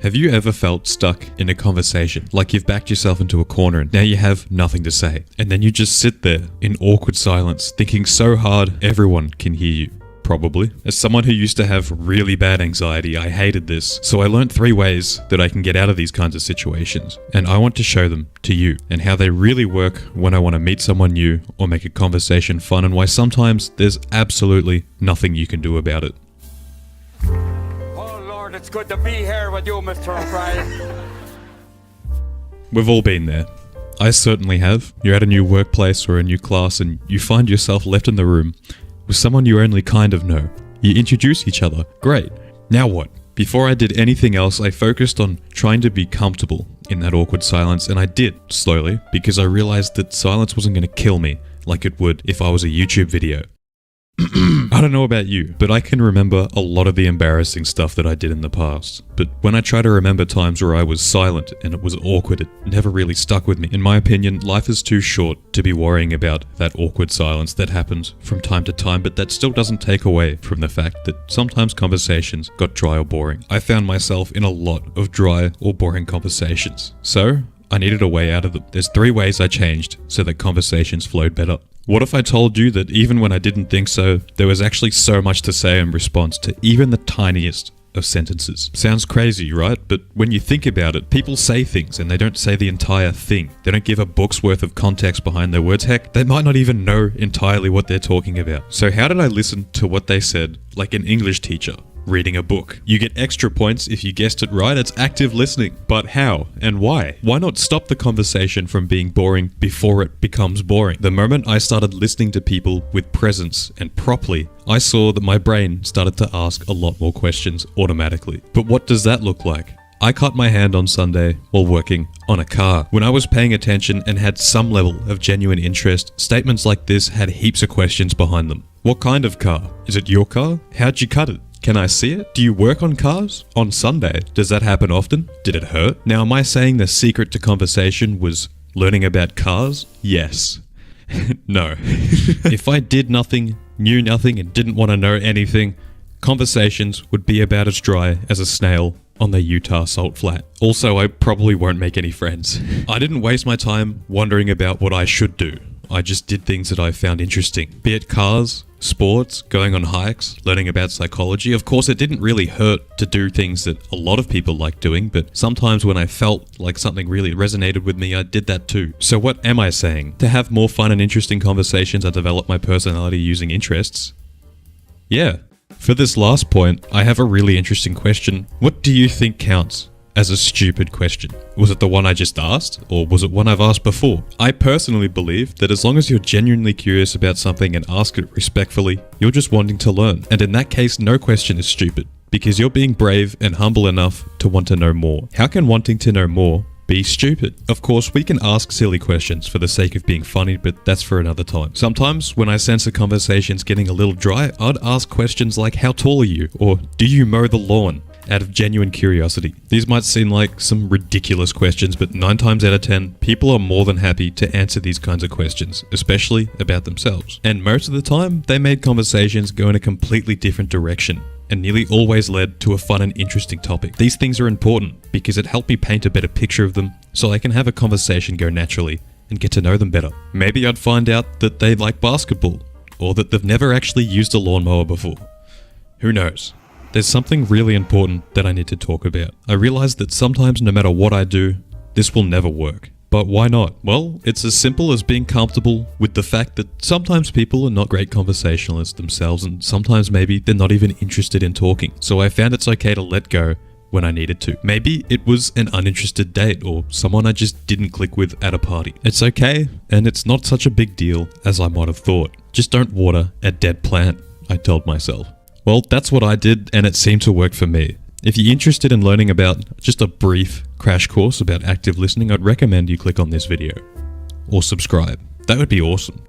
Have you ever felt stuck in a conversation, like you've backed yourself into a corner and now you have nothing to say, and then you just sit there in awkward silence, thinking so hard everyone can hear you? Probably. As someone who used to have really bad anxiety, I hated this, so I learned 3 ways that I can get out of these kinds of situations, and I want to show them to you, and how they really work when I want to meet someone new or make a conversation fun, and why sometimes there's absolutely nothing you can do about it. Oh Lord, it's good to be here with you, Mr. O'Brien. We've all been there. I certainly have. You're at a new workplace or a new class and you find yourself left in the room with someone you only kind of know. You introduce each other. Great. Now what? Before I did anything else, I focused on trying to be comfortable in that awkward silence, and I did, slowly, because I realized that silence wasn't going to kill me like it would if I was a YouTube video. I don't know about you, but I can remember a lot of the embarrassing stuff that I did in the past. But when I try to remember times where I was silent and it was awkward, it never really stuck with me. In my opinion, life is too short to be worrying about that awkward silence that happens from time to time, but that still doesn't take away from the fact that sometimes conversations got dry or boring. I found myself in a lot of dry or boring conversations. So I needed a way out of them. There's 3 ways I changed so that conversations flowed better. What if I told you that even when I didn't think so, there was actually so much to say in response to even the tiniest of sentences? Sounds crazy, right? But when you think about it, people say things and they don't say the entire thing. They don't give a book's worth of context behind their words. Heck, they might not even know entirely what they're talking about. So how did I listen to what they said like an English teacher reading a book? You get extra points if you guessed it right. It's active listening. But how and why? Why not stop the conversation from being boring before it becomes boring? The moment I started listening to people with presence and properly, I saw that my brain started to ask a lot more questions automatically. But what does that look like? I cut my hand on Sunday while working on a car. When I was paying attention and had some level of genuine interest, statements like this had heaps of questions behind them. What kind of car? Is it your car? How'd you cut it? Can I see it? Do you work on cars? On Sunday? Does that happen often? Did it hurt? Now, am I saying the secret to conversation was learning about cars? Yes. No. If I did nothing, knew nothing, and didn't want to know anything, conversations would be about as dry as a snail on the Utah salt flat. Also, I probably won't make any friends. I didn't waste my time wondering about what I should do. I just did things that I found interesting. Be it cars, sports, going on hikes, learning about psychology. Of course, it didn't really hurt to do things that a lot of people like doing, but sometimes when I felt like something really resonated with me, I did that too. So what am I saying? To have more fun and interesting conversations, I develop my personality using interests? Yeah. For this last point, I have a really interesting question. What do you think counts as a stupid question? Was it the one I just asked, or was it one I've asked before? I personally believe that as long as you're genuinely curious about something and ask it respectfully, you're just wanting to learn. And in that case, no question is stupid, because you're being brave and humble enough to want to know more. How can wanting to know more be stupid? Of course, we can ask silly questions for the sake of being funny, but that's for another time. Sometimes, when I sense a conversation's getting a little dry, I'd ask questions like, how tall are you? Or, do you mow the lawn? Out of genuine curiosity. These might seem like some ridiculous questions, but 9 times out of 10, people are more than happy to answer these kinds of questions, especially about themselves. And most of the time, they made conversations go in a completely different direction, and nearly always led to a fun and interesting topic. These things are important because it helped me paint a better picture of them so I can have a conversation go naturally and get to know them better. Maybe I'd find out that they like basketball, or that they've never actually used a lawnmower before. Who knows? There's something really important that I need to talk about. I realize that sometimes no matter what I do, this will never work. But why not? Well, it's as simple as being comfortable with the fact that sometimes people are not great conversationalists themselves, and sometimes maybe they're not even interested in talking. So I found it's okay to let go when I needed to. Maybe it was an uninterested date or someone I just didn't click with at a party. It's okay, and it's not such a big deal as I might have thought. Just don't water a dead plant, I told myself. Well, that's what I did, and it seemed to work for me. If you're interested in learning about just a brief crash course about active listening, I'd recommend you click on this video or subscribe. That would be awesome.